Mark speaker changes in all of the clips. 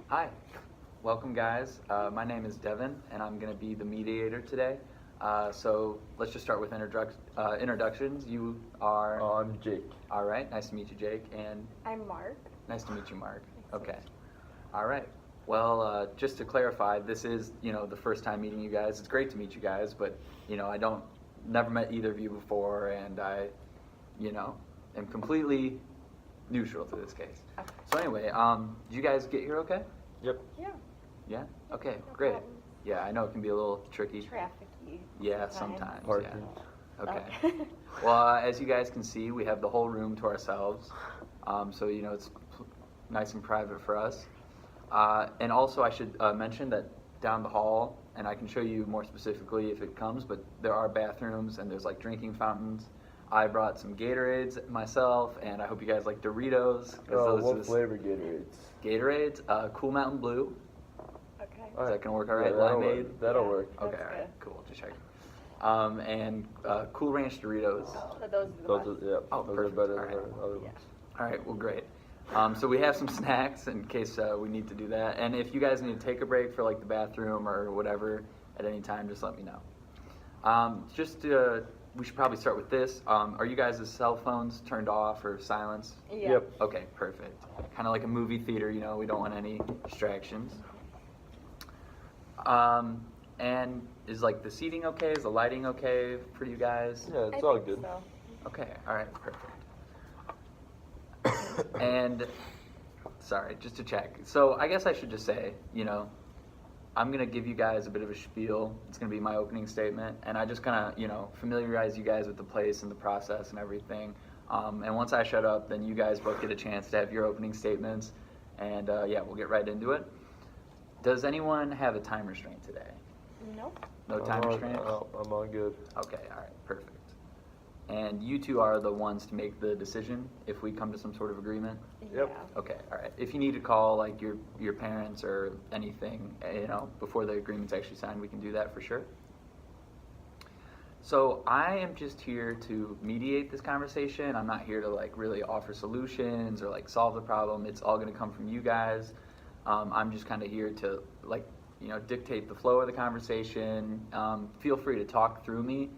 Speaker 1: Hi, welcome guys. My name is Devin, and I'm going to be the mediator today. So let's just start with introductions. You are.
Speaker 2: I'm Jake.
Speaker 1: All right, nice to meet you, Jake. And
Speaker 3: I'm Mark.
Speaker 1: nice to meet you, Mark. Okay. All right. Well, just to clarify, this is the first time meeting you guys. It's great to meet you guys, but I never met either of you before, and I am completely neutral to this case.
Speaker 3: Okay.
Speaker 1: So anyway, did you guys get here okay?
Speaker 2: Yep.
Speaker 3: Yeah.
Speaker 1: Yeah? Okay,
Speaker 3: No
Speaker 1: great.
Speaker 3: problem.
Speaker 1: Yeah, I know it can be a little tricky.
Speaker 3: Trafficy.
Speaker 1: Yeah, sometimes.
Speaker 2: Parking.
Speaker 1: Yeah. Okay. Well, as you guys can see, we have the whole room to ourselves. So, it's nice and private for us. And also, I should mention that down the hall, and I can show you more specifically if it comes, but there are bathrooms and there's like drinking fountains. I brought some Gatorades myself, and I hope you guys like Doritos.
Speaker 2: What flavor Gatorades?
Speaker 1: Gatorades, Cool Mountain Blue.
Speaker 3: Okay.
Speaker 1: Is that gonna work all right?
Speaker 2: Yeah, that'll
Speaker 1: Limeade?
Speaker 2: work. That'll
Speaker 3: Yeah.
Speaker 2: work.
Speaker 1: Okay,
Speaker 3: That's
Speaker 1: all right,
Speaker 3: good.
Speaker 1: cool. Just checking. And Cool Ranch Doritos.
Speaker 3: So those are the
Speaker 2: Those
Speaker 3: best.
Speaker 2: are, yeah,
Speaker 1: Oh,
Speaker 2: those
Speaker 1: perfect.
Speaker 2: are better
Speaker 1: All
Speaker 2: than
Speaker 1: right.
Speaker 2: the other
Speaker 3: Yeah.
Speaker 2: ones.
Speaker 1: All right, well, great. So we have some snacks in case we need to do that. And if you guys need to take a break for like the bathroom or whatever at any time, just let me know. We should probably start with this. Are you guys' cell phones turned off or silenced?
Speaker 3: Yeah.
Speaker 2: Yep.
Speaker 1: Okay, perfect. Kind of like a movie theater, we don't want any distractions. And is like the seating okay? Is the lighting okay for you guys?
Speaker 2: Yeah, it's
Speaker 3: I
Speaker 2: all
Speaker 3: think
Speaker 2: good.
Speaker 3: So.
Speaker 1: Okay, all right, perfect. And sorry, just to check. So I guess I should just say, I'm gonna give you guys a bit of a spiel. It's gonna be my opening statement, and I just kind of, familiarize you guys with the place and the process and everything. And once I shut up, then you guys both get a chance to have your opening statements, and yeah, we'll get right into it. Does anyone have a time restraint today?
Speaker 3: Nope.
Speaker 1: No time restraint?
Speaker 2: I'm all good.
Speaker 1: Okay, all right, perfect. And you two are the ones to make the decision if we come to some sort of agreement?
Speaker 2: Yep.
Speaker 3: Yeah.
Speaker 1: Okay, all right. If you need to call like your parents or anything, before the agreement's actually signed, we can do that for sure. So I am just here to mediate this conversation. I'm not here to like really offer solutions or like solve the problem. It's all going to come from you guys. I'm just kind of here to like dictate the flow of the conversation. Feel free to talk through me.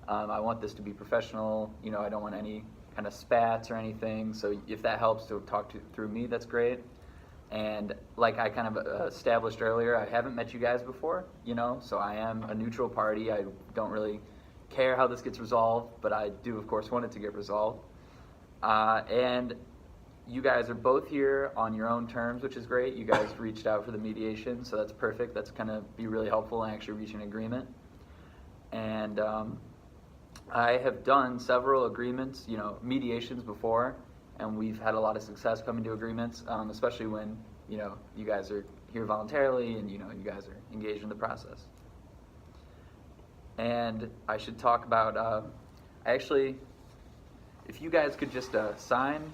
Speaker 1: I want this to be professional. I don't want any kind of spats or anything. So if that helps to talk through me, that's great. And like I kind of established earlier, I haven't met you guys before, so I am a neutral party. I don't really care how this gets resolved, but I do, of course, want it to get resolved. And you guys are both here on your own terms, which is great. You guys reached out for the mediation, so that's perfect. That's going to be really helpful in actually reaching an agreement. And I have done several agreements, mediations before, and we've had a lot of success coming to agreements, especially when, you guys are here voluntarily and, you guys are engaged in the process. And I should talk about, actually, if you guys could just sign,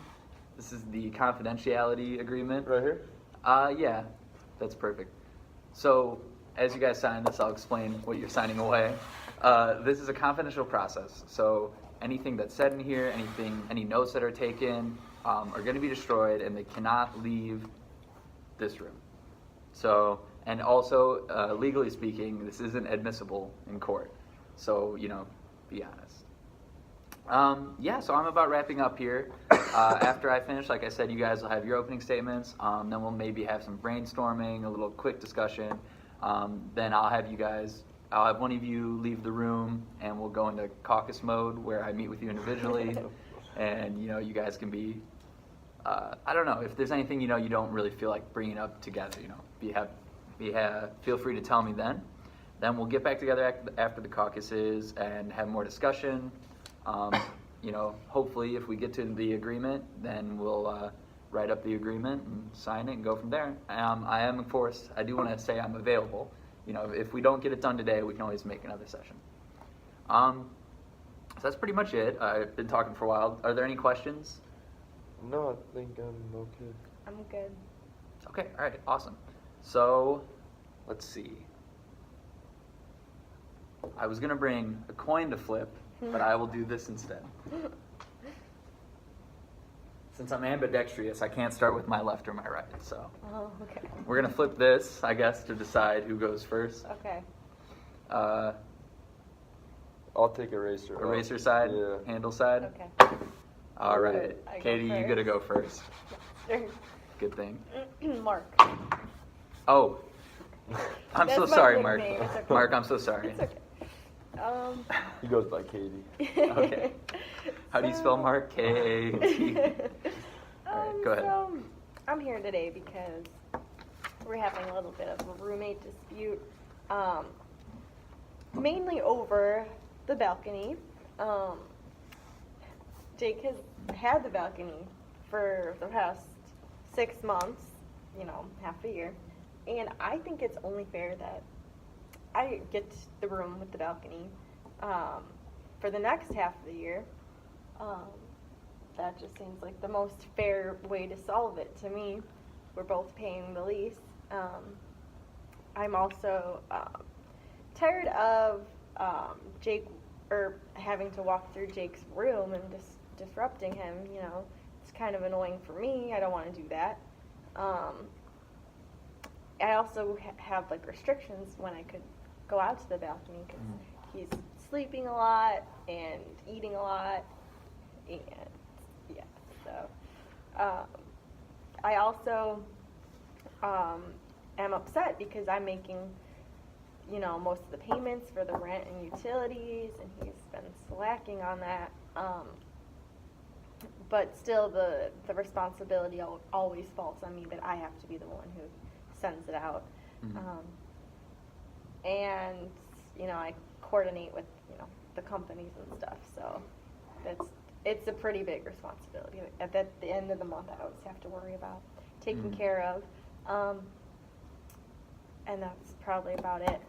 Speaker 1: this is the confidentiality agreement.
Speaker 2: Right here?
Speaker 1: Yeah, that's perfect. So, as you guys sign this, I'll explain what you're signing away. This is a confidential process, so anything that's said in here, any notes that are taken, are going to be destroyed, and they cannot leave this room. So, and also, legally speaking, this isn't admissible in court. So, be honest. Yeah, so I'm about wrapping up here. After I finish, like I said, you guys will have your opening statements. Then we'll maybe have some brainstorming, a little quick discussion. Then I'll have one of you leave the room, and we'll go into caucus mode where I meet with you individually. And, you guys can be, I don't know, if there's anything, you don't really feel like bringing up together, feel free to tell me then. Then we'll get back together after the caucuses and have more discussion. Hopefully if we get to the agreement, then we'll write up the agreement and sign it and go from there. I am, of course, I do want to say I'm available. If we don't get it done today, we can always make another session. So that's pretty much it. I've been talking for a while. Are there any questions?
Speaker 2: No, I think I'm okay.
Speaker 3: I'm good.
Speaker 1: Okay, all right, awesome. So, let's see. I was going to bring a coin to flip, but I will do this instead. since I'm ambidextrous, I can't start with my left or my right. So
Speaker 3: Oh, okay.
Speaker 1: we're gonna flip this, I guess, to decide who goes first.
Speaker 3: Okay.
Speaker 1: Uh,
Speaker 2: I'll take eraser.
Speaker 1: eraser side,
Speaker 2: Yeah.
Speaker 1: handle side.
Speaker 3: Okay.
Speaker 1: All right,
Speaker 3: I go
Speaker 1: Katie, you gotta
Speaker 3: first.
Speaker 1: go first. Good thing.
Speaker 3: Mark.
Speaker 1: Oh, I'm so
Speaker 3: That's my
Speaker 1: sorry, Mark.
Speaker 3: nickname, it's okay.
Speaker 1: Mark, I'm so sorry.
Speaker 3: It's okay.
Speaker 2: He goes by Katie.
Speaker 1: Okay. How do you spell Mark? K-A-T. All right, go ahead.
Speaker 3: So, I'm here today because we're having a little bit of a roommate dispute, mainly over the balcony. Jake has had the balcony for the past 6 months, half a year, and I think it's only fair that I get the room with the balcony for the next half of the year. That just seems like the most fair way to solve it to me. We're both paying the lease. I'm also tired of Jake or having to walk through Jake's room and disrupting him. It's kind of annoying for me. I don't want to do that. I also have like restrictions when I could go out to the balcony because he's sleeping a lot and eating a lot, and yeah. So I also am upset because I'm making most of the payments for the rent and utilities, and he's been slacking on that. But still, the responsibility always falls on me that I have to be the one who sends it out. And I coordinate with the companies and stuff, so it's a pretty big responsibility. At the end of the month, I always have to worry about taking care of, and that's probably about it.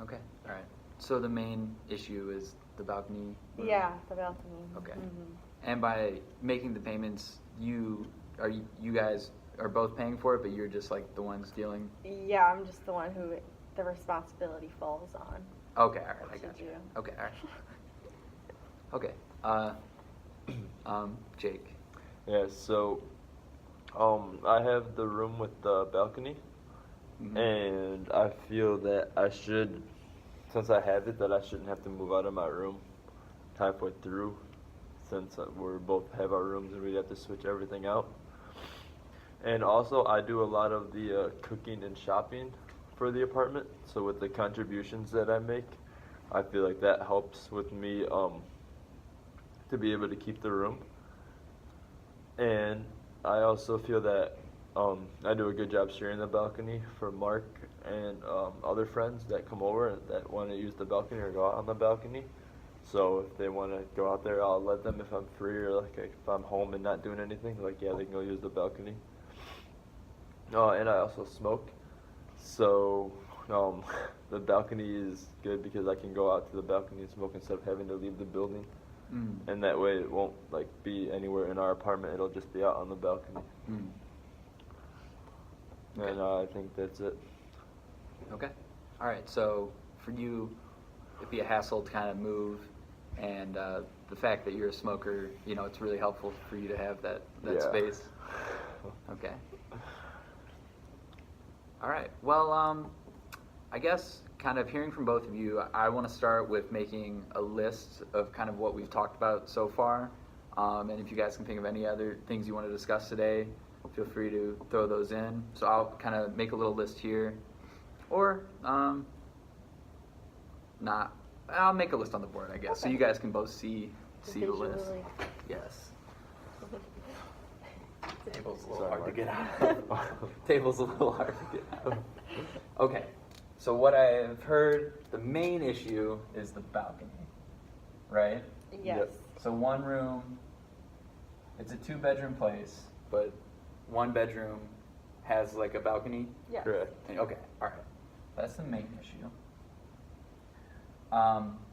Speaker 1: Okay, all right. So the main issue is the balcony room?
Speaker 3: Yeah, the balcony.
Speaker 1: Okay.
Speaker 3: Mm-hmm.
Speaker 1: And by making the payments, you guys are both paying for it, but you're just like the ones dealing?
Speaker 3: Yeah, I'm just the one who the responsibility falls on.
Speaker 1: Okay, all right, I
Speaker 3: To
Speaker 1: got you.
Speaker 3: do.
Speaker 1: Okay, all right. Okay, Jake.
Speaker 2: Yeah, so I have the room with the balcony, and I feel that I should, since I have it, that I shouldn't have to move out of my room halfway through, since we both have our rooms and we'd have to switch everything out. And also, I do a lot of the cooking and shopping for the apartment, so with the contributions that I make, I feel like that helps with me to be able to keep the room. And I also feel that I do a good job sharing the balcony for Mark and other friends that come over that want to use the balcony or go out on the balcony. So if they want to go out there, I'll let them if I'm free, or like if I'm home and not doing anything, like they can go use the balcony. And I also smoke, so the balcony is good because I can go out to the balcony and smoke instead of having to leave the building. And that way it won't be anywhere in our apartment, it'll just be out on the balcony.
Speaker 1: Okay.
Speaker 2: And I think that's it.
Speaker 1: Okay. All right. So for you, it'd be a hassle to kind of move, and the fact that you're a smoker, it's really helpful for you to have that
Speaker 2: Yeah.
Speaker 1: space. Okay. All right. Well, I guess kind of hearing from both of you, I want to start with making a list of kind of what we've talked about so far. And if you guys can think of any other things you want to discuss today, feel free to throw those in. So I'll kind of make a little list here. Or, not. I'll make a list on the board, I guess, so
Speaker 3: Okay.
Speaker 1: you guys can both see the list.
Speaker 3: Visually.
Speaker 1: Yes. Table's a little
Speaker 2: Sorry,
Speaker 1: hard to
Speaker 2: Mark.
Speaker 1: get out of. Table's a little hard to get out of. Okay, so what I've heard, the main issue is the balcony, right?
Speaker 3: Yes.
Speaker 2: Yep.
Speaker 1: So one room, it's a 2-bedroom place, but one bedroom has like a balcony?
Speaker 3: Yes.
Speaker 2: Correct.
Speaker 1: Okay, all right. That's the main issue.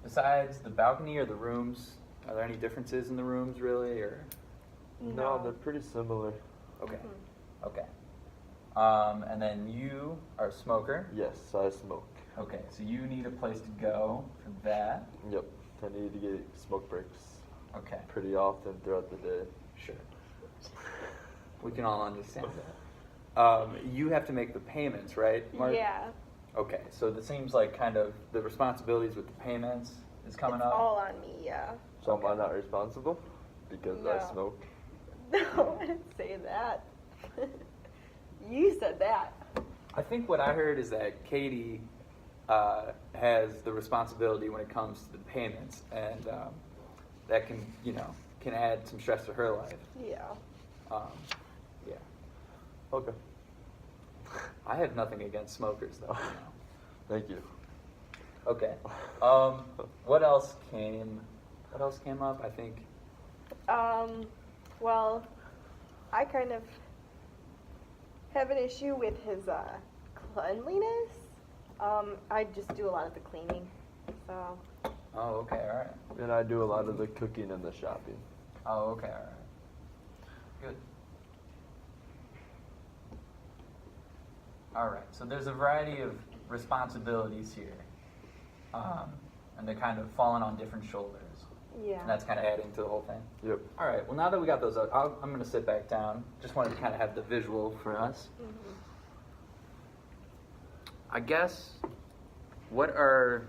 Speaker 1: Besides the balcony or the rooms, are there any differences in the rooms really, or?
Speaker 2: No, they're pretty similar.
Speaker 1: Okay,
Speaker 3: Mhm.
Speaker 1: okay. And then you are a smoker.
Speaker 2: Yes, I smoke.
Speaker 1: Okay, so you need a place to go for that.
Speaker 2: Yep, I need to get smoke breaks
Speaker 1: Okay,
Speaker 2: pretty often throughout the day.
Speaker 1: sure. We can all understand that. You have to make the payments, right, Mark?
Speaker 3: Yeah.
Speaker 1: Okay, so it seems like kind of the responsibilities with the payments is coming
Speaker 3: It's
Speaker 1: up.
Speaker 3: all on me, yeah.
Speaker 2: So am I not responsible because I
Speaker 3: No.
Speaker 2: smoke?
Speaker 3: No, I didn't say that. You said that.
Speaker 1: I think what I heard is that Katie has the responsibility when it comes to the payments, and that can add some stress to her life.
Speaker 3: Yeah.
Speaker 1: Yeah.
Speaker 2: Okay.
Speaker 1: I have nothing against smokers, though.
Speaker 2: Thank you.
Speaker 1: Okay. What else came up? I think.
Speaker 3: Well, I kind of have an issue with his cleanliness. I just do a lot of the cleaning, so.
Speaker 1: Oh, okay, all right.
Speaker 2: And I do a lot of the cooking and the shopping.
Speaker 1: Oh, okay, all right. Good. All right. So there's a variety of responsibilities here, and they're kind of falling on different shoulders.
Speaker 3: Yeah.
Speaker 1: And that's kind of adding to the whole thing.
Speaker 2: Yep.
Speaker 1: All right. Well, now that we got those out, I'm going to sit back down. Just wanted to kind of have the visual for us.
Speaker 3: Mhm.
Speaker 1: I guess, what are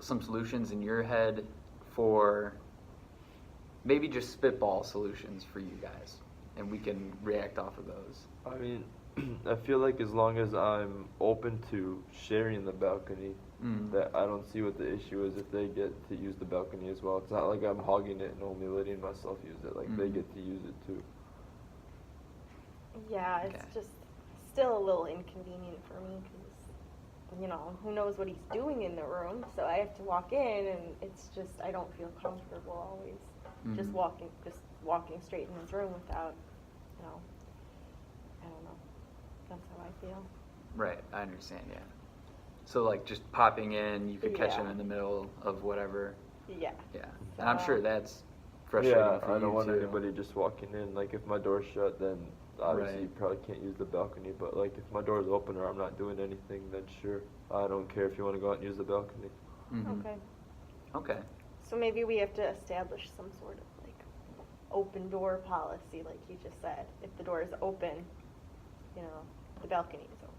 Speaker 1: some solutions in your head for maybe just spitball solutions for you guys, and we can react off of those.
Speaker 2: I mean, I feel like as long as I'm open to sharing the balcony, that I don't see what the issue is if they get to use the balcony as well. It's not like I'm hogging it and only letting myself use it. Like they get to use it too.
Speaker 3: Yeah, it's
Speaker 1: Okay.
Speaker 3: just still a little inconvenient for me because, who knows what he's doing in the room. So I have to walk in, and it's just I don't feel comfortable always just walking straight in his room without, I don't know. That's how I feel.
Speaker 1: Right, I understand, yeah. So like just popping in, you could catch
Speaker 3: Yeah.
Speaker 1: him in the middle of whatever.
Speaker 3: Yeah.
Speaker 1: Yeah. And I'm
Speaker 3: So-
Speaker 1: sure that's frustrating
Speaker 2: Yeah,
Speaker 1: for you
Speaker 2: I don't want
Speaker 1: too.
Speaker 2: anybody just walking in. Like if my door's shut, then obviously you
Speaker 1: Right.
Speaker 2: probably can't use the balcony. But like if my door's open or I'm not doing anything, then sure, I don't care if you want to go out and use the balcony.
Speaker 1: Mhm.
Speaker 3: Okay.
Speaker 1: Okay.
Speaker 3: So maybe we have to establish some sort of open door policy, like you just said. If the door is open, the balcony is open.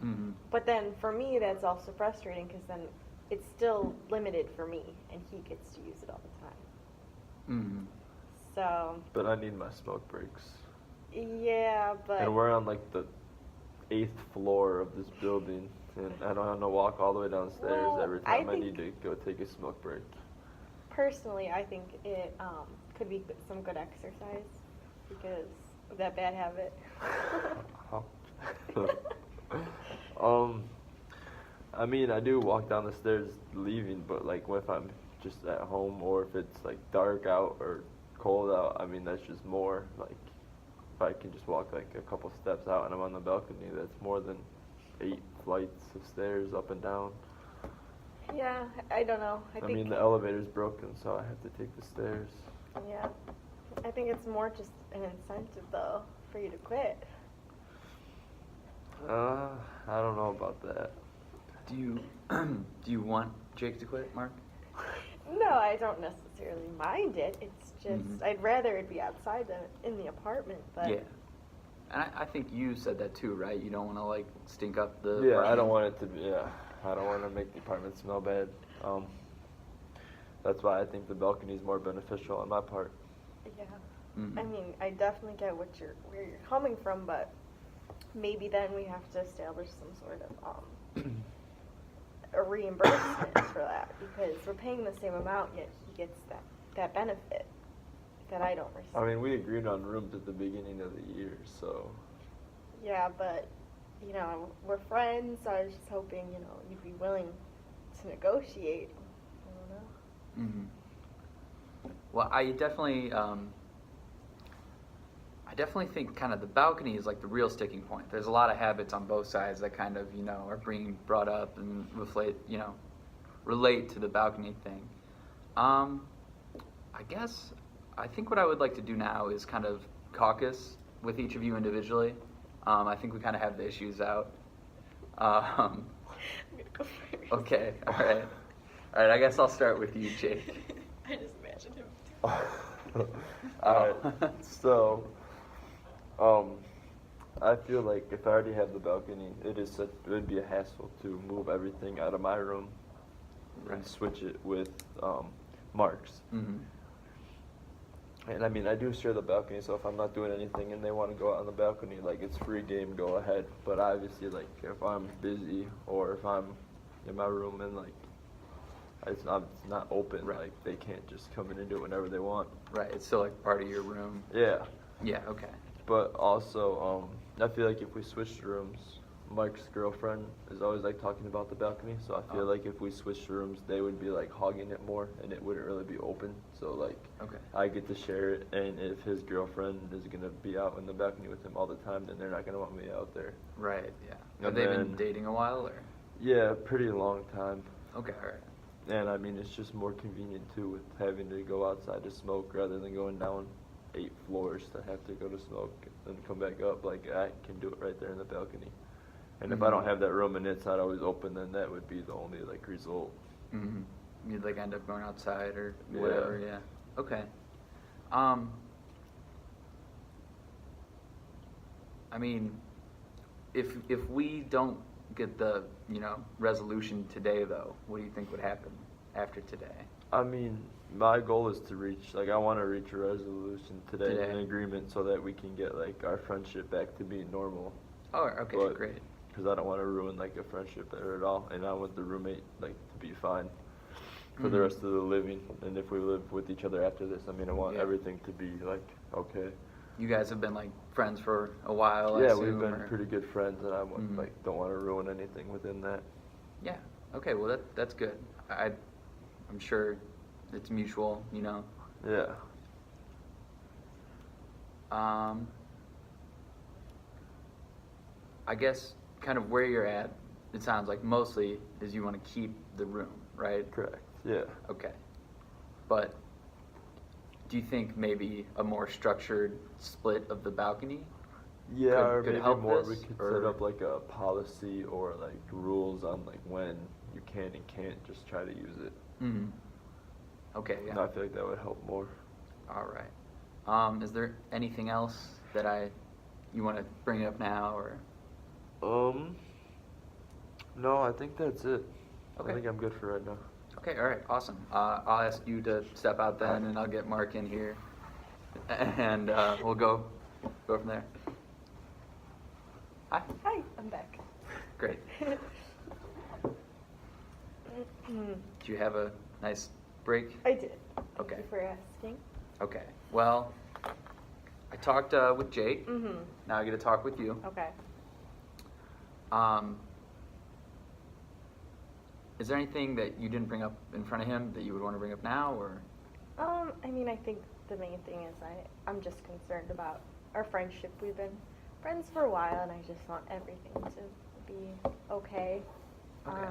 Speaker 1: Mm-hmm.
Speaker 3: But then for me, that's also frustrating because then it's still limited for me, and he gets to use it all the time.
Speaker 1: Mm-hmm.
Speaker 3: So
Speaker 2: But I need my smoke breaks.
Speaker 3: yeah, but
Speaker 2: And we're on like the 8th floor of this building, and I don't have to walk all the way downstairs
Speaker 3: Well,
Speaker 2: every
Speaker 3: I
Speaker 2: time I need to
Speaker 3: think-
Speaker 2: go take a smoke break.
Speaker 3: personally, I think it could be some good exercise because of that bad habit.
Speaker 2: I mean, I do walk down the stairs leaving, but like if I'm just at home or if it's like dark out or cold out, I mean that's just more like if I can just walk like a couple steps out and I'm on the balcony, that's more than 8 flights of stairs up and down.
Speaker 3: Yeah, I don't know. I think
Speaker 2: mean the elevator's broken, so I have to take the stairs.
Speaker 3: yeah, I think it's more just an incentive though for you to quit.
Speaker 2: I don't know about that.
Speaker 1: Do you want Jake to quit, Mark?
Speaker 3: No, I don't necessarily mind it. It's just
Speaker 1: Mhm.
Speaker 3: I'd rather it be outside than in the apartment. But
Speaker 1: Yeah. And I think you said that too, right? You don't want to like stink up the.
Speaker 2: Yeah, I
Speaker 1: apartment.
Speaker 2: don't want it to be. Yeah, I don't want to make the apartment smell bad. That's why I think the balcony is more beneficial on my part.
Speaker 3: yeah,
Speaker 1: Mhm.
Speaker 3: I mean, I definitely get where you're coming from, but maybe then we have to establish some sort of a reimbursement for that because we're paying the same amount, yet he gets that benefit that I don't receive.
Speaker 2: I mean, we agreed on rooms at the beginning of the year, so
Speaker 3: Yeah, but we're friends, so I was just hoping you'd be willing to negotiate. I don't know.
Speaker 1: Mm-hmm. Well, I definitely think kind of the balcony is like the real sticking point. There's a lot of habits on both sides that kind of are being brought up and relate to the balcony thing. I think what I would like to do now is kind of caucus with each of you individually. I think we kind of have the issues out.
Speaker 3: I'm gonna go first.
Speaker 1: Okay, all right. I guess I'll start with you, Jake.
Speaker 3: I just imagined him.
Speaker 2: Alright, so, I feel like if I already have the balcony, it would be a hassle to move everything out of my room and
Speaker 1: Right.
Speaker 2: switch it with Mark's.
Speaker 1: Mm-hmm.
Speaker 2: And I mean, I do share the balcony, so if I'm not doing anything and they want to go out on the balcony, like it's free game, go ahead. But obviously, like if I'm busy or if I'm in my room and like it's not open,
Speaker 1: Right.
Speaker 2: like they can't just come in and do it whenever they want.
Speaker 1: Right. It's still like part of your room.
Speaker 2: Yeah.
Speaker 1: Yeah. Okay.
Speaker 2: But also, I feel like if we switched rooms, Mike's girlfriend is always like talking about the balcony, so I feel
Speaker 1: Oh.
Speaker 2: like if we switched rooms, they would be like hogging it more, and it wouldn't really be open. So like,
Speaker 1: Okay.
Speaker 2: I get to share it, and if his girlfriend is gonna be out in the balcony with him all the time, then they're not gonna want me out there.
Speaker 1: Right. Yeah. Have
Speaker 2: And
Speaker 1: they been
Speaker 2: then-
Speaker 1: dating a while or?
Speaker 2: Yeah, pretty long time.
Speaker 1: Okay. All right.
Speaker 2: And I mean, it's just more convenient too with having to go outside to smoke rather than going down 8 floors to have to go to smoke and come back up. Like I can do it right there in the balcony. And if I don't
Speaker 1: Mhm.
Speaker 2: have that room and it's not always open, then that would be the only like result.
Speaker 1: Mm-hmm. You'd like end up going outside or
Speaker 2: Yeah.
Speaker 1: whatever. Yeah. Okay. I mean, if we don't get the resolution today, though, what do you think would happen after today?
Speaker 2: I mean, my goal is to reach, like, I want to reach a resolution today,
Speaker 1: Today.
Speaker 2: an agreement, so that we can get like our friendship back to being normal.
Speaker 1: Oh, okay,
Speaker 2: But-
Speaker 1: great.
Speaker 2: Because I don't want to ruin like a friendship there at all, and I want the roommate like to be fine for the
Speaker 1: Mhm.
Speaker 2: rest of the living. And if we live with each other after this, I mean, I want
Speaker 1: Yeah.
Speaker 2: everything to be like okay.
Speaker 1: You guys have been like friends for a while. I
Speaker 2: Yeah, we've
Speaker 1: assume,
Speaker 2: been
Speaker 1: or-
Speaker 2: pretty good friends, and I want,
Speaker 1: Mhm.
Speaker 2: like don't want to ruin anything within that.
Speaker 1: Yeah. Okay. Well, that's good. I'm sure it's mutual.
Speaker 2: Yeah.
Speaker 1: I guess kind of where you're at, it sounds like mostly is you want to keep the room, right?
Speaker 2: Correct. Yeah.
Speaker 1: Okay. But do you think maybe a more structured split of the balcony?
Speaker 2: Yeah,
Speaker 1: Could-
Speaker 2: or
Speaker 1: could
Speaker 2: maybe
Speaker 1: help
Speaker 2: more.
Speaker 1: this,
Speaker 2: We could
Speaker 1: or-
Speaker 2: set up like a policy or like rules on like when you can and can't just try to use it.
Speaker 1: Hmm. Okay.
Speaker 2: And
Speaker 1: Yeah.
Speaker 2: I feel like that would help more.
Speaker 1: All right. Is there anything else that you want to bring up now, or?
Speaker 2: No, I think that's it.
Speaker 1: Okay.
Speaker 2: I think I'm good for right now.
Speaker 1: Okay. All right. Awesome. I'll ask you to step out then, and I'll get Mark in here, and we'll go from there. Hi.
Speaker 3: Hi, I'm back.
Speaker 1: Great.
Speaker 3: Mm,
Speaker 1: Did you have a nice break?
Speaker 3: I did.
Speaker 1: Okay.
Speaker 3: Thank you for asking.
Speaker 1: Okay. Well, I talked with Jake.
Speaker 3: Mm-hmm.
Speaker 1: Now I get to talk with you.
Speaker 3: Okay.
Speaker 1: Is there anything that you didn't bring up in front of him that you would want to bring up now, or?
Speaker 3: I mean, I think the main thing is I'm just concerned about our friendship. We've been friends for a while, and I just want everything to be okay.
Speaker 1: Okay.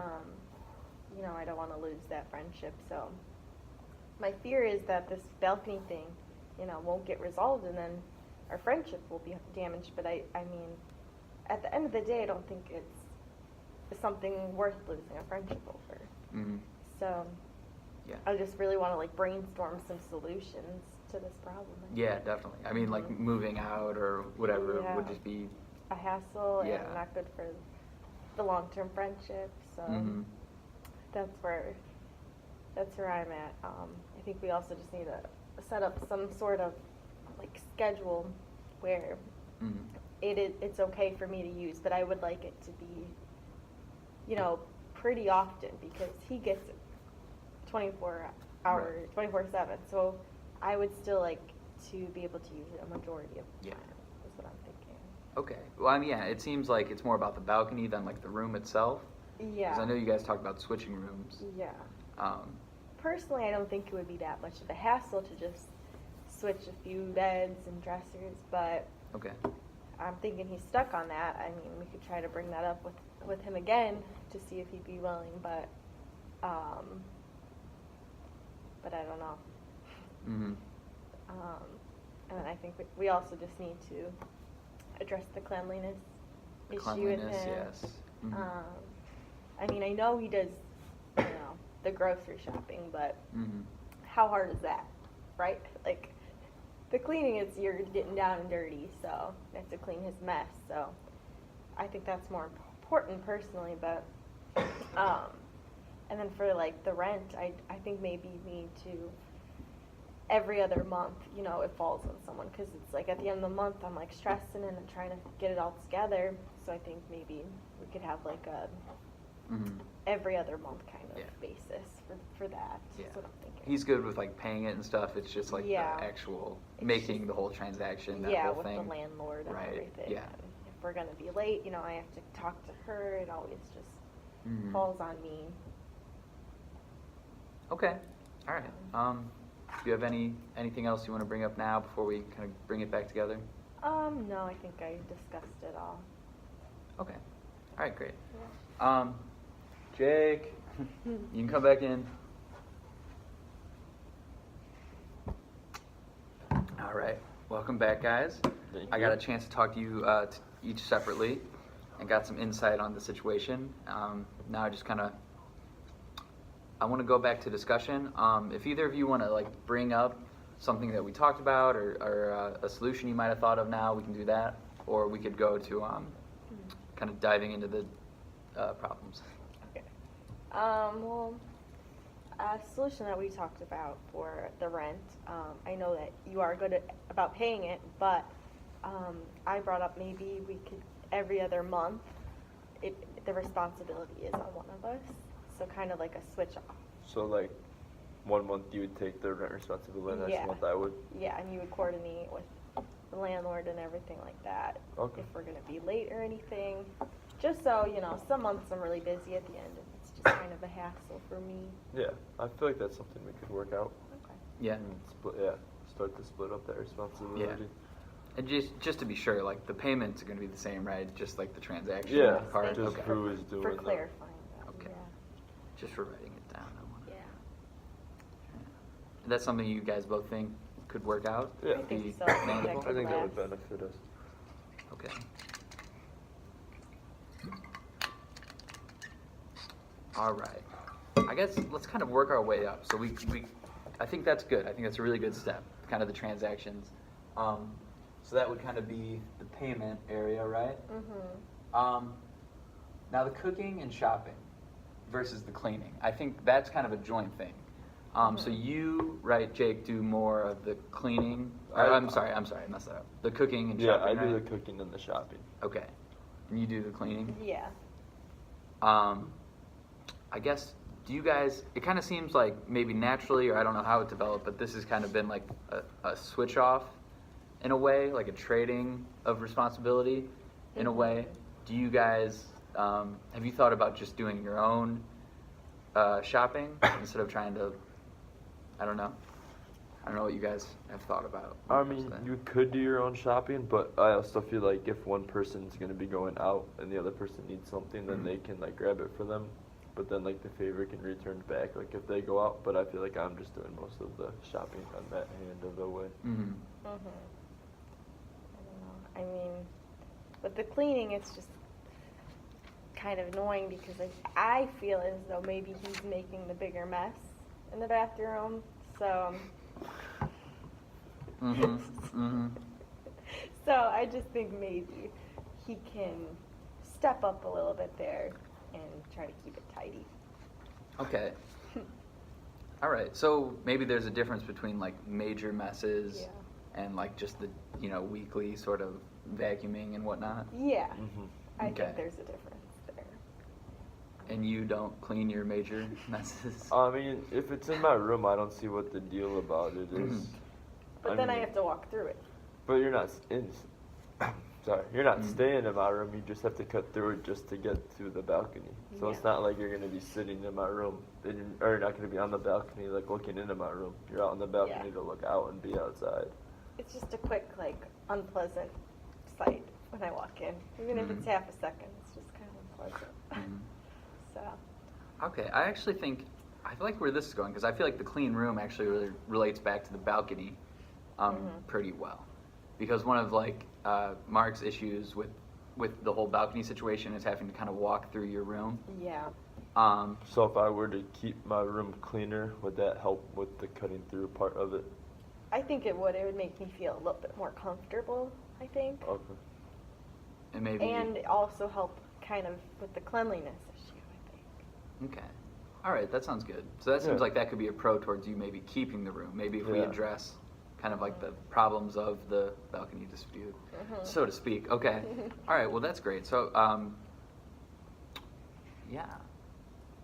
Speaker 3: I don't want to lose that friendship. So my fear is that this balcony thing, won't get resolved, and then our friendship will be damaged. But I mean, at the end of the day, I don't think it's something worth losing a friendship over.
Speaker 1: Mm-hmm.
Speaker 3: So
Speaker 1: Yeah.
Speaker 3: I just really want to like brainstorm some solutions to this problem.
Speaker 1: Yeah, definitely. I mean, like
Speaker 3: Mhm.
Speaker 1: moving out or whatever
Speaker 3: Yeah.
Speaker 1: would just be.
Speaker 3: A hassle
Speaker 1: Yeah.
Speaker 3: and not good for the long-term friendship. So
Speaker 1: Mhm.
Speaker 3: that's where I'm at. I think we also just need to set up some sort of like schedule where
Speaker 1: Mhm.
Speaker 3: it's okay for me to use, but I would like it to be, pretty often, because he gets it 24 hours,
Speaker 1: Right.
Speaker 3: 24/7. So I would still like to be able to use it a majority of the
Speaker 1: Yeah.
Speaker 3: time. Is what I'm thinking.
Speaker 1: Okay. Well, I mean, yeah, it seems like it's more about the balcony than like the room itself.
Speaker 3: Yeah.
Speaker 1: Because I know you guys talked about switching rooms.
Speaker 3: Yeah.
Speaker 1: Um,
Speaker 3: Personally, I don't think it would be that much of a hassle to just switch a few beds and dressers, but
Speaker 1: okay.
Speaker 3: I'm thinking he's stuck on that. I mean, we could try to bring that up with him again to see if he'd be willing, but I don't know.
Speaker 1: Mm-hmm.
Speaker 3: And then I think we also just need to address the cleanliness
Speaker 1: The
Speaker 3: issue
Speaker 1: cleanliness,
Speaker 3: with him.
Speaker 1: yes. Mhm.
Speaker 3: I mean, I know he does, the grocery shopping, but
Speaker 1: Mhm.
Speaker 3: how hard is that, right? Like, the cleaning is you're getting down and dirty, so I have to clean his mess. So I think that's more important personally. But and then for like the rent, I think maybe we need to every other month, you know, it falls on someone because it's like at the end of the month I'm like stressing and trying to get it all together. So I think maybe we could have like a every other month kind of basis for that.
Speaker 1: Yeah.
Speaker 3: That's what I'm thinking.
Speaker 1: He's good with like paying it and stuff. It's just like
Speaker 3: Yeah.
Speaker 1: the actual
Speaker 3: It's
Speaker 1: making
Speaker 3: just-
Speaker 1: the whole transaction. That
Speaker 3: yeah,
Speaker 1: whole
Speaker 3: with
Speaker 1: thing.
Speaker 3: the landlord and
Speaker 1: Right,
Speaker 3: everything.
Speaker 1: yeah.
Speaker 3: And if we're gonna be late, you know, I have to talk to her. It always just
Speaker 1: Mhm.
Speaker 3: falls on me.
Speaker 1: Okay. All right. Do you have anything else you want to bring up now before we kind of bring it back together?
Speaker 3: No, I think I discussed it all.
Speaker 1: Okay. All right. Great. Jake, you can come back in. All right. Welcome back, guys.
Speaker 2: Thank
Speaker 1: I got
Speaker 2: you.
Speaker 1: a chance to talk to you each separately and got some insight on the situation. Now I want to go back to discussion. If either of you want to like bring up something that we talked about or a solution you might have thought of now, we can do that. Or we could go to kind of diving into the problems.
Speaker 3: Okay. Well, a solution that we talked about for the rent, I know that you are good about paying it, but I brought up maybe we could every other month, the responsibility is on one of us. So kind of like a switch off.
Speaker 2: So like 1 month you would take the rent responsibility, and
Speaker 3: Yeah.
Speaker 2: next month I would.
Speaker 3: Yeah, and you would coordinate with the landlord and everything like that.
Speaker 2: Okay.
Speaker 3: If we're going to be late or anything. Just so, you know, some months I'm really busy at the end and it's just kind of a hassle for me.
Speaker 2: Yeah, I feel like that's something we could work out.
Speaker 3: Okay.
Speaker 1: Yeah.
Speaker 2: And start to split up that responsibility.
Speaker 1: And just to be sure, like the payments are going to be the same, right? Just like the transaction
Speaker 2: Yeah,
Speaker 1: part.
Speaker 3: Thank you
Speaker 2: just
Speaker 1: Okay.
Speaker 2: who is doing
Speaker 3: for
Speaker 2: the-
Speaker 3: clarifying that.
Speaker 1: Okay.
Speaker 3: Yeah.
Speaker 1: Just for writing it down. I want.
Speaker 3: Yeah.
Speaker 1: That's something you guys both think could work out?
Speaker 2: Yeah.
Speaker 3: I think
Speaker 1: Be
Speaker 3: so. I think
Speaker 1: manageable?
Speaker 3: that
Speaker 2: I think that would
Speaker 3: last.
Speaker 2: benefit us.
Speaker 1: Okay. All right. I guess let's kind of work our way up. So I think that's good. I think that's a really good step, kind of the transactions. So that would kind of be the payment area, right?
Speaker 3: Mm-hmm.
Speaker 1: Now the cooking and shopping versus the cleaning. I think that's kind of a joint thing. So you, right, Jake, do more of the cleaning. I'm sorry, I messed that up. The cooking and
Speaker 2: Yeah,
Speaker 1: shopping.
Speaker 2: I do
Speaker 1: right?
Speaker 2: the cooking and the shopping.
Speaker 1: Okay. And you do the cleaning?
Speaker 3: Yeah.
Speaker 1: I guess, do you guys, it kind of seems like maybe naturally, or I don't know how it developed, but this has kind of been like a switch off in a way, like a trading of responsibility in a way. Do you guys, have you thought about just doing your own shopping instead of trying to, I don't know what you guys have thought about. when
Speaker 2: I
Speaker 1: it comes
Speaker 2: mean,
Speaker 1: to that.
Speaker 2: you could do your own shopping, but I also feel like if one person's gonna be going out and the other person needs something, then they can like grab it for them. But then like the favor can return back, like if they go out. But I feel like I'm just doing most of the shopping on that end of the way.
Speaker 1: Mhm.
Speaker 3: I don't know. I mean, with the cleaning, it's just kind of annoying because I feel as though maybe he's making the bigger mess in the bathroom. So,
Speaker 1: Mhm. Mhm.
Speaker 3: so I just think maybe he can step up a little bit there and try to keep it tidy.
Speaker 1: Okay. All right. So maybe there's a difference between like major messes
Speaker 3: Yeah.
Speaker 1: and like just the weekly sort of vacuuming and whatnot.
Speaker 3: Yeah,
Speaker 2: Mm-hmm.
Speaker 3: I
Speaker 1: Okay.
Speaker 3: think there's a difference there.
Speaker 1: And you don't clean your major messes.
Speaker 2: I mean, if it's in my room, I don't see what the deal about it
Speaker 1: Mm-hmm.
Speaker 2: is.
Speaker 3: But then I have to walk through it.
Speaker 2: But you're not you're not
Speaker 1: Mm.
Speaker 2: staying in my room. You just have to cut through it just to get to the balcony. So it's
Speaker 3: Yeah.
Speaker 2: not like you're gonna be sitting in my room, or you're not gonna be on the balcony like looking into my room. You're out on the balcony
Speaker 3: Yeah.
Speaker 2: to look out and be outside.
Speaker 3: It's just a quick, like, unpleasant sight when I walk in. Even if it's
Speaker 1: Mhm.
Speaker 3: half a second, it's just kind of unpleasant.
Speaker 1: Mhm.
Speaker 3: So,
Speaker 1: Okay. I feel like where this is going because I feel like the clean room actually really relates back to the balcony
Speaker 3: Mhm.
Speaker 1: pretty well. Because one of like Mark's issues with the whole balcony situation is having to kind of walk through your room.
Speaker 3: yeah.
Speaker 2: So if I were to keep my room cleaner, would that help with the cutting through part of it?
Speaker 3: I think it would. It would make me feel a little bit more comfortable, I think.
Speaker 2: Okay.
Speaker 1: And maybe.
Speaker 3: And also help kind of with the cleanliness issue, I think.
Speaker 1: Okay. All right, that sounds good. So that seems
Speaker 2: Yeah.
Speaker 1: like that could be a pro towards you maybe keeping the room. Maybe if we
Speaker 2: Yeah.
Speaker 1: address kind of like the problems of the balcony dispute,
Speaker 3: Mhm.
Speaker 1: so to speak. Okay. All right, well, that's great. So, yeah.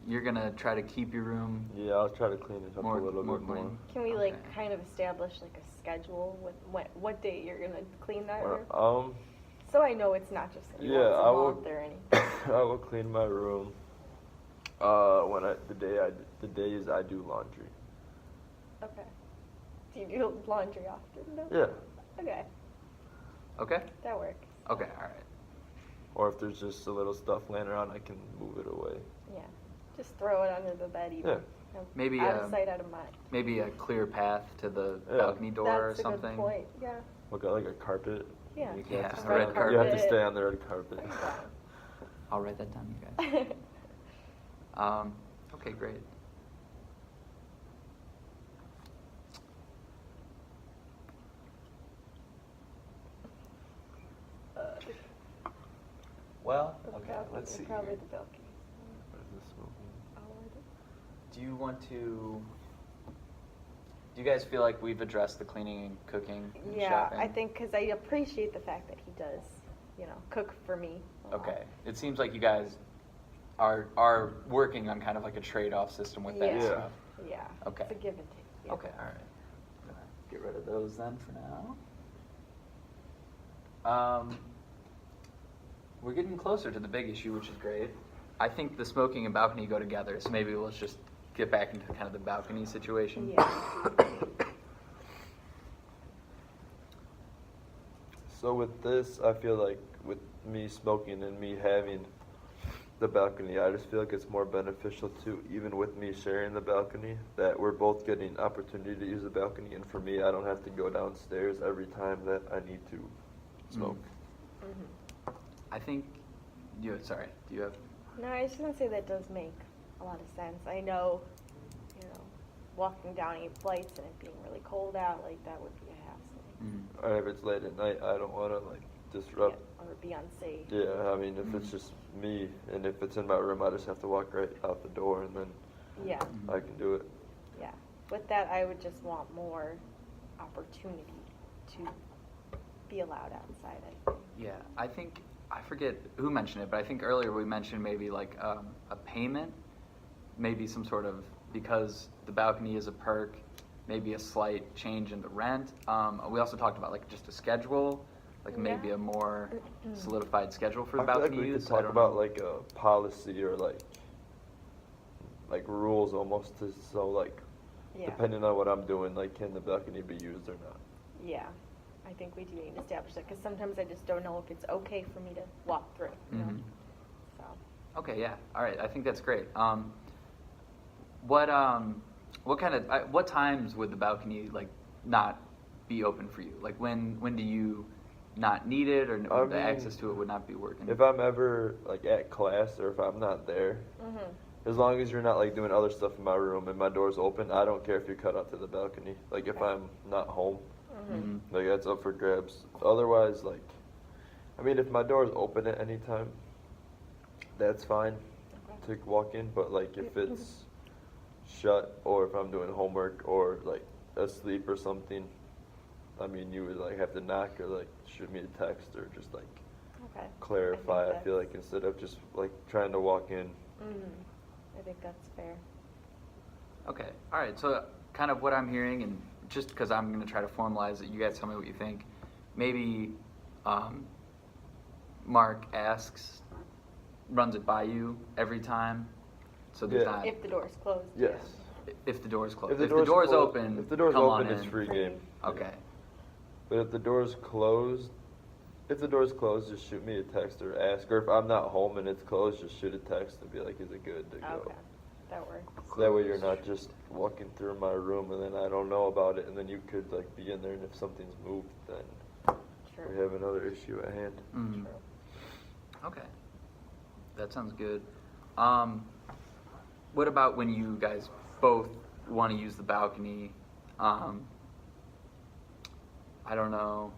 Speaker 1: You're going to try to keep your room
Speaker 2: Yeah, I'll try to clean it up
Speaker 1: more,
Speaker 2: a little
Speaker 1: more
Speaker 2: bit more.
Speaker 1: clean.
Speaker 3: Can we
Speaker 1: Okay.
Speaker 3: kind of establish like a schedule with what date you're gonna clean that room? So I know it's not just
Speaker 2: Yeah,
Speaker 3: once a
Speaker 2: I will.
Speaker 3: month or anything.
Speaker 2: I will clean my room. The days I do laundry.
Speaker 3: Okay. Do you do laundry often though?
Speaker 2: Yeah.
Speaker 3: Okay,
Speaker 1: Okay?
Speaker 3: that works.
Speaker 1: Okay, all right.
Speaker 2: Or if there's just a little stuff laying around, I can move it away.
Speaker 3: Yeah. Just throw it under the bed even.
Speaker 2: Yeah.
Speaker 3: No,
Speaker 1: Maybe,
Speaker 3: out of sight, out of mind.
Speaker 1: Maybe a clear path to the
Speaker 2: Yeah.
Speaker 1: balcony door
Speaker 3: That's
Speaker 1: or something.
Speaker 3: a good point. Yeah.
Speaker 2: Look at like a carpet.
Speaker 3: Yeah.
Speaker 2: You
Speaker 1: Yeah,
Speaker 2: have to
Speaker 1: a
Speaker 2: stay
Speaker 1: red
Speaker 2: on-
Speaker 1: carpet.
Speaker 2: You have to stay on the red carpet.
Speaker 3: There you
Speaker 1: I'll write that down, you guys.
Speaker 3: go.
Speaker 1: Okay, great. Well,
Speaker 3: The
Speaker 1: okay,
Speaker 3: balcony,
Speaker 1: let's see.
Speaker 3: Probably
Speaker 1: here.
Speaker 3: the balcony.
Speaker 2: What is this smoking?
Speaker 1: Do you want to? Do you guys feel like we've addressed the cleaning and cooking? And
Speaker 3: Yeah,
Speaker 1: shopping?
Speaker 3: I think because I appreciate the fact that he does, cook for me. a lot.
Speaker 1: Okay, it seems like you guys are working on kind of like a trade-off system with that
Speaker 3: Yeah.
Speaker 1: stuff.
Speaker 3: Yeah.
Speaker 1: Okay.
Speaker 3: It's a give and take. Yeah.
Speaker 1: Okay, all right. I'm gonna get rid of those then for now. We're getting closer to the big issue, which is great. I think the smoking and balcony go together, so maybe let's just get back into kind of the balcony situation.
Speaker 3: Yeah.
Speaker 2: So with this, I feel like with me smoking and me having the balcony, I just feel like it's more beneficial to, even with me sharing the balcony, that we're both getting opportunity to use the balcony, and for me, I don't have to go downstairs every time that I need to smoke.
Speaker 3: Mhm.
Speaker 1: I think sorry, do you have?
Speaker 3: No, I was just gonna say that does make a lot of sense. I know, walking down 8 flights and it being really cold out, like that would be a hassle.
Speaker 2: Or if it's late at night, I don't want to like disrupt.
Speaker 3: Yeah, or be unsafe.
Speaker 2: Yeah, I mean, if it's just me and if it's in my room, I just have to walk right out the door and then
Speaker 3: Yeah.
Speaker 2: I can do it.
Speaker 3: Yeah. With that, I would just want more opportunity to be allowed outside, I think.
Speaker 1: Yeah, I think I forget who mentioned it, but I think earlier we mentioned maybe like a payment, maybe some sort of, because the balcony is a perk, maybe a slight change in the rent. We also talked about like just a schedule, like maybe
Speaker 3: Yeah.
Speaker 1: a more solidified schedule for the
Speaker 2: I feel like
Speaker 1: balcony
Speaker 2: we could
Speaker 1: use. I
Speaker 2: talk
Speaker 1: don't
Speaker 2: about
Speaker 1: know.
Speaker 2: like a policy or like rules almost to, so like
Speaker 3: Yeah.
Speaker 2: depending on what I'm doing, like can the balcony be used or not?
Speaker 3: Yeah. I think we do need to establish that because sometimes I just don't know if it's okay for me to walk through.
Speaker 1: Mhm.
Speaker 3: So.
Speaker 1: Okay, yeah, all right. I think that's great. What kind of what times would the balcony like not be open for you? Like when do you not need it, or
Speaker 2: I
Speaker 1: the
Speaker 2: mean,
Speaker 1: access to it would not be working?
Speaker 2: If I'm ever like at class or if I'm not there, as long as you're not like doing other stuff in my room and my door's open, I don't care if you cut out to the balcony. Like if I'm not home,
Speaker 1: Mhm.
Speaker 2: like that's up for grabs. Otherwise, like, I mean, if my door's open at any time, that's fine to walk in. But like if it's shut or if I'm doing homework or like asleep or something, I mean, you would like have to knock or like shoot me a text or just like
Speaker 3: Okay.
Speaker 2: clarify. I
Speaker 3: think
Speaker 2: feel like instead of just like trying to walk in.
Speaker 3: I think that's fair.
Speaker 1: Okay, all right. So kind of what I'm hearing, and just because I'm going to try to formalize it, you guys tell me what you think. Maybe Mark runs it by you every time, so there's
Speaker 2: Yeah.
Speaker 1: not.
Speaker 3: If the door's closed.
Speaker 2: Yes.
Speaker 1: If the door's closed.
Speaker 2: If the
Speaker 1: If the door's
Speaker 2: clo-
Speaker 1: open,
Speaker 2: if the door's
Speaker 1: come
Speaker 2: open,
Speaker 1: on
Speaker 2: it's
Speaker 1: in.
Speaker 2: free
Speaker 3: Free.
Speaker 2: game.
Speaker 1: Okay.
Speaker 2: But if the door's closed, just shoot me a text or ask. Or if I'm not home and it's closed, just shoot a text and be like, "Is it good to go?"
Speaker 3: Okay. That works.
Speaker 2: So that way you're not just walking through my room and then I don't know about it, and then you could like be in there, and if something's moved, then
Speaker 3: True.
Speaker 2: we have another issue at hand.
Speaker 1: Mhm.
Speaker 3: True.
Speaker 1: Okay. That sounds good. What about when you guys both want to use the balcony? I don't know.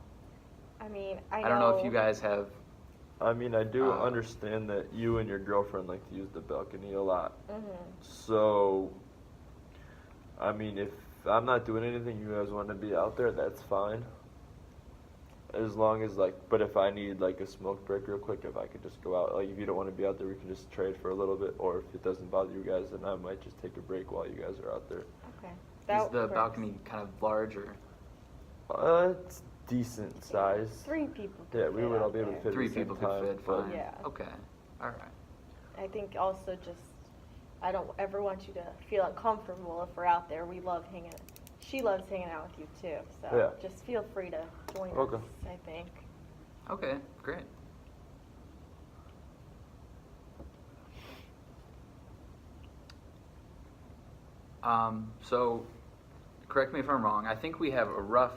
Speaker 3: I mean, I
Speaker 1: don't know if you guys have.
Speaker 2: I mean, I do
Speaker 1: Uh,
Speaker 2: understand that you and your girlfriend like to use the balcony a lot.
Speaker 3: Mhm.
Speaker 2: So, I mean, if I'm not doing anything, you guys want to be out there, that's fine. As long as but if I need like a smoke break real quick, if I could just go out, like if you don't want to be out there, we can just trade for a little bit. Or if it doesn't bother you guys, then I might just take a break while you guys are out there.
Speaker 3: Okay.
Speaker 1: Is the balcony kind of large or?
Speaker 2: It's decent size.
Speaker 3: 3 people could
Speaker 2: Yeah, we
Speaker 3: fit
Speaker 2: would all
Speaker 3: out
Speaker 2: be able to
Speaker 3: there.
Speaker 2: fit.
Speaker 1: 3
Speaker 2: at the same
Speaker 1: people could
Speaker 2: time,
Speaker 1: fit,
Speaker 2: but-
Speaker 1: fine.
Speaker 3: Yeah.
Speaker 1: Okay. All right.
Speaker 3: I think also just, I don't ever want you to feel uncomfortable if we're out there. We love hanging. She loves hanging out with you too. So
Speaker 2: Yeah.
Speaker 3: just feel free to join
Speaker 2: Okay.
Speaker 3: us, I think.
Speaker 1: Okay, great. So, correct me if I'm wrong. I think we have a rough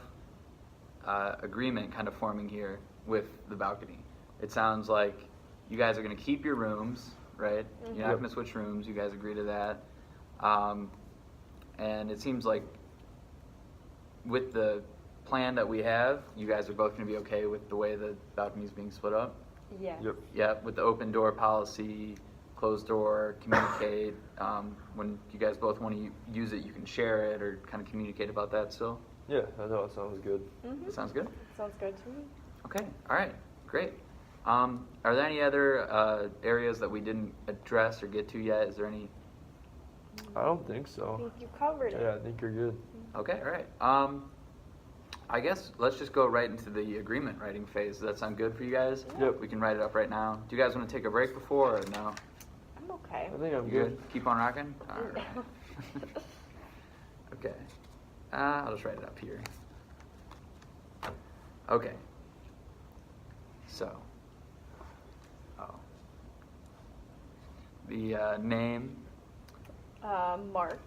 Speaker 1: agreement kind of forming here with the balcony. It sounds like you guys are going to keep your rooms, right?
Speaker 3: Mhm.
Speaker 1: You're not
Speaker 2: Yep.
Speaker 1: going to switch rooms. You guys agree to that. And it seems like with the plan that we have, you guys are both going to be okay with the way the balcony is being split up.
Speaker 3: Yeah.
Speaker 2: Yep.
Speaker 1: Yeah, with the open door policy, closed door, communicate. When you guys both want to use it, you can share it or kind of communicate about that still.
Speaker 2: Yeah, that all sounds good.
Speaker 3: Mhm.
Speaker 1: That sounds good?
Speaker 3: Sounds good to me.
Speaker 1: Okay, all right, great. Are there any other areas that we didn't address or get to yet? Is there any?
Speaker 2: I don't think
Speaker 3: I
Speaker 2: so.
Speaker 3: think you covered it.
Speaker 2: Yeah, I think you're good.
Speaker 1: Okay, all right. I guess let's just go right into the agreement writing phase. Does that sound good for you guys?
Speaker 2: Yep.
Speaker 1: We can write it up right now. Do you guys want to take a break before or no?
Speaker 3: I'm okay.
Speaker 2: I think I'm
Speaker 1: You
Speaker 2: good.
Speaker 1: Keep on rocking? All right. Okay. I'll just write it up here. Okay. So. Oh. The name.
Speaker 3: Mark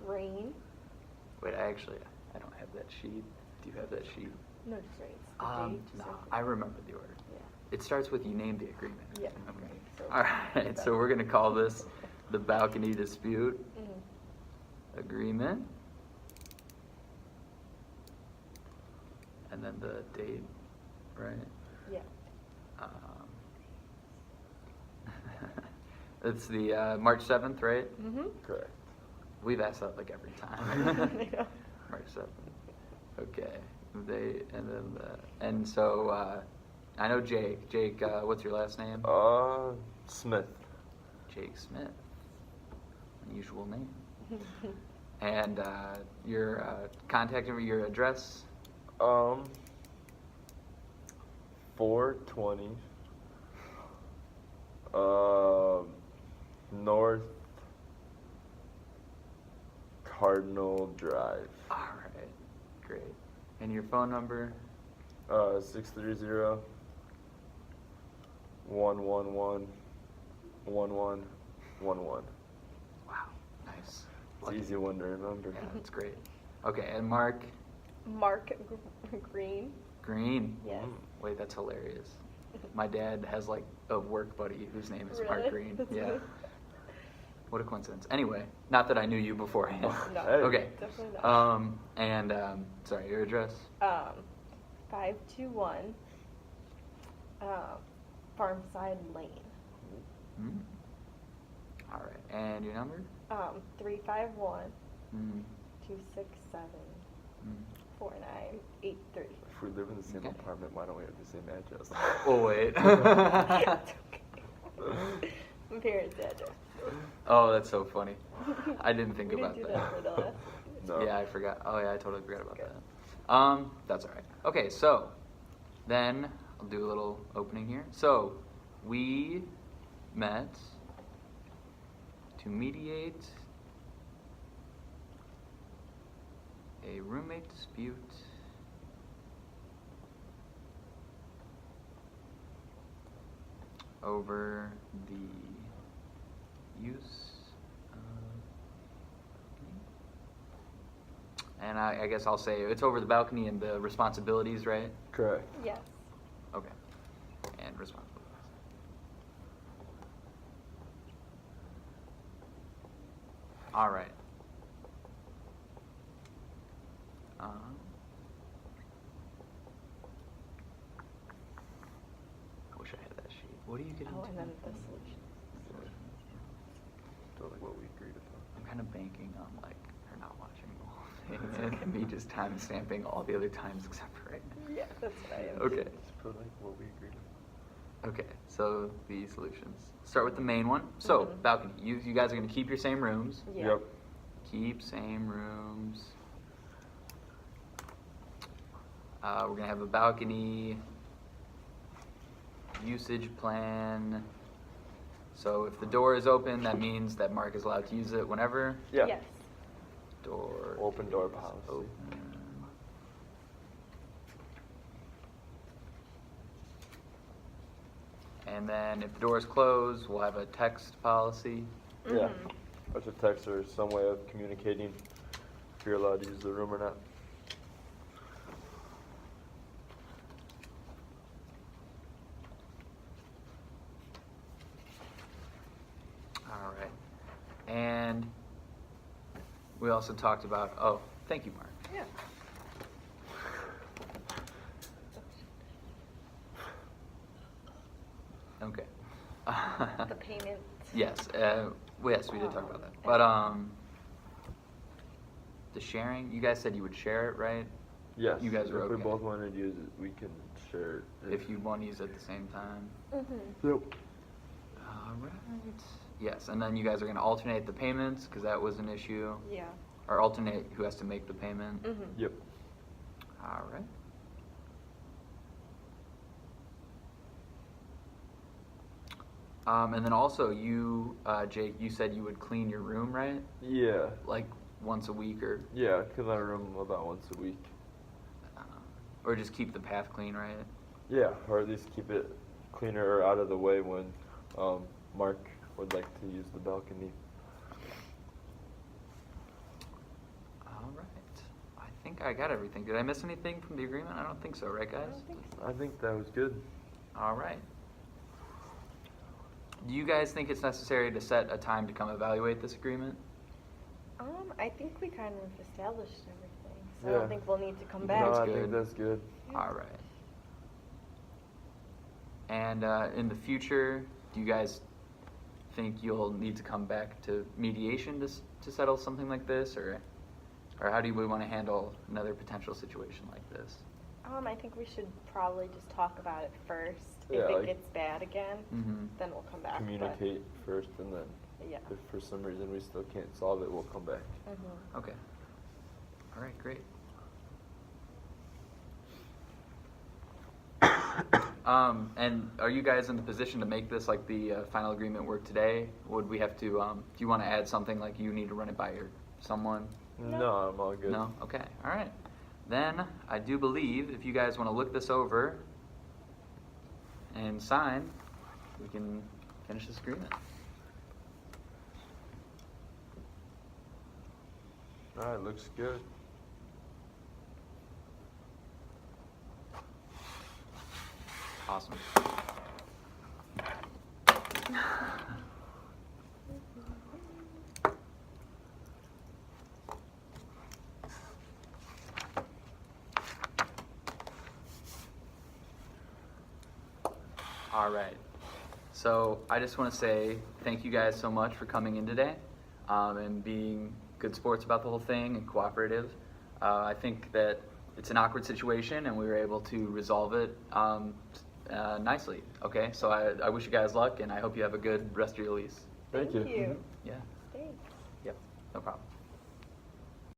Speaker 3: Green.
Speaker 1: Wait, I don't have that sheet. Do you have that sheet?
Speaker 3: No, just right. It's the date, just
Speaker 1: No,
Speaker 3: so-
Speaker 1: I remember the order.
Speaker 3: Yeah.
Speaker 1: It starts with you name the agreement.
Speaker 3: Yeah.
Speaker 1: Okay.
Speaker 3: So-
Speaker 1: All right. So we're gonna call this the balcony dispute
Speaker 3: Mhm.
Speaker 1: agreement, and then the date, right?
Speaker 3: Yeah.
Speaker 1: It's the March 7th, right?
Speaker 3: Mhm.
Speaker 2: Correct.
Speaker 1: We've asked that like every time.
Speaker 3: I know.
Speaker 1: March 7th. Okay. And so I know Jake. Jake, what's your last name?
Speaker 2: Smith.
Speaker 1: Jake Smith. Unusual name. And your contact number, your address?
Speaker 2: 420. North Cardinal Drive.
Speaker 1: All right. Great. And your phone number?
Speaker 2: 630 111 1111.
Speaker 1: Wow. Nice.
Speaker 2: It's
Speaker 1: Lucky.
Speaker 2: an easy one to remember.
Speaker 1: Yeah, that's great. Okay, and Mark
Speaker 3: Mark Green.
Speaker 1: Green.
Speaker 3: Yes.
Speaker 1: Wait, that's hilarious. My dad has like a work buddy whose name is Mark
Speaker 3: Really?
Speaker 1: Green.
Speaker 3: That's
Speaker 1: Yeah.
Speaker 3: good.
Speaker 1: What a coincidence. Anyway, not that I knew you beforehand.
Speaker 3: No.
Speaker 2: Hey.
Speaker 1: Okay.
Speaker 3: Definitely not.
Speaker 1: And sorry, your address?
Speaker 3: 521 Farmside Lane.
Speaker 1: Mm. All right. And your number?
Speaker 3: 351
Speaker 1: Mm.
Speaker 3: 267
Speaker 1: Mm.
Speaker 3: 4983.
Speaker 2: If we live in the same
Speaker 1: Okay.
Speaker 2: apartment, why don't we have the same address?
Speaker 1: Oh wait.
Speaker 3: It's okay. My parents' address.
Speaker 1: Oh, that's so funny. I didn't think
Speaker 3: We
Speaker 1: about
Speaker 3: didn't do that for the last.
Speaker 2: No.
Speaker 1: Yeah, I forgot. Oh yeah, I totally forgot about
Speaker 3: Good.
Speaker 1: that. That's all right. Okay, so then I'll do a little opening here. So we met to mediate a roommate dispute over the use of. And I guess I'll say it's over the balcony and the responsibilities, right?
Speaker 2: Correct.
Speaker 3: Yes.
Speaker 1: Okay. And responsibilities. All right. What do you get
Speaker 3: Oh,
Speaker 1: into?
Speaker 3: and then the solution.
Speaker 2: So like what we agreed upon.
Speaker 1: I'm kind of banking on like her not watching the whole thing and me just time stamping all the other times except for right now.
Speaker 3: Yeah, that's what I am.
Speaker 1: Okay.
Speaker 2: Just put like what we agreed upon.
Speaker 1: Okay, so the solutions. Start with the main one. So,
Speaker 3: Mhm.
Speaker 1: balcony. You guys are going to keep your same rooms.
Speaker 3: Yeah.
Speaker 2: Yep.
Speaker 1: Keep same rooms. We're going to have a balcony usage plan. So, if the door is open, that means that Mark is allowed to use it whenever.
Speaker 2: Yeah.
Speaker 3: Yes.
Speaker 1: Door.
Speaker 2: Open door
Speaker 1: is
Speaker 2: policy.
Speaker 1: open. And then if the door is closed, we'll have a text policy.
Speaker 2: Yeah.
Speaker 3: Mhm.
Speaker 2: Or a text or some way of communicating if you're allowed to use the room or not.
Speaker 1: All right. And we also talked about, oh, thank you, Mark.
Speaker 3: Yeah.
Speaker 1: Okay.
Speaker 3: The payment.
Speaker 1: Yes, yes, we did talk about that. But the sharing, you guys said you would share it, right?
Speaker 2: Yes.
Speaker 1: You guys are
Speaker 2: If we
Speaker 1: okay.
Speaker 2: both wanted to use it, we can share it.
Speaker 1: If you want to use it at the same time.
Speaker 3: Mm-hmm.
Speaker 2: Yep.
Speaker 1: All right. Yes, and then you guys are going to alternate the payments because that was an issue.
Speaker 3: Yeah.
Speaker 1: Or alternate who has to make the payment.
Speaker 3: Mm-hmm.
Speaker 2: Yep.
Speaker 1: All right. And then also you, Jake, you said you would clean your room, right?
Speaker 2: Yeah.
Speaker 1: Like once a week
Speaker 2: Yeah, clean my room about once a week.
Speaker 1: or just keep the path clean, right?
Speaker 2: Yeah, or at least keep it cleaner or out of the way when Mark would like to use the balcony.
Speaker 1: All right. I think I got everything. Did I miss anything from the agreement? I don't think so, right, guys?
Speaker 3: I don't think so.
Speaker 2: I think that was good.
Speaker 1: All right. Do you guys think it's necessary to set a time to come evaluate this agreement?
Speaker 3: I think we kind of established everything, so I
Speaker 2: Yeah.
Speaker 3: don't think we'll need to come
Speaker 1: You
Speaker 3: back.
Speaker 2: No,
Speaker 1: that's
Speaker 2: I
Speaker 1: good.
Speaker 2: think that's good.
Speaker 1: All right. And in the future, do you guys think you'll need to come back to mediation to settle something like this, or how do we want to handle another potential situation like this?
Speaker 3: I think we should probably just talk about it first.
Speaker 2: Yeah,
Speaker 3: If it
Speaker 2: like-
Speaker 3: gets bad again,
Speaker 1: Mm-hmm.
Speaker 3: then we'll come back.
Speaker 2: Communicate first, and then
Speaker 3: But, yeah.
Speaker 2: if for some reason we still can't solve it, we'll come back.
Speaker 3: Mm-hmm.
Speaker 1: Okay. All right, great. And are you guys in the position to make this like the final agreement work today? Would we have to? Do you want to add something like you need to run it by someone?
Speaker 3: No.
Speaker 2: No, I'm all good.
Speaker 1: No? Okay. All right. Then I do believe if you guys want to look this over and sign, we can finish this agreement.
Speaker 2: All right, looks good.
Speaker 1: Awesome. All right. So I just want to say thank you guys so much for coming in today and being good sports about the whole thing and cooperative. I think that it's an awkward situation and we were able to resolve it nicely. Okay, so I wish you guys luck and I hope you have a good rest of your lease.
Speaker 2: Thank you.
Speaker 1: Yeah.
Speaker 3: Thanks.
Speaker 1: Yep. No problem.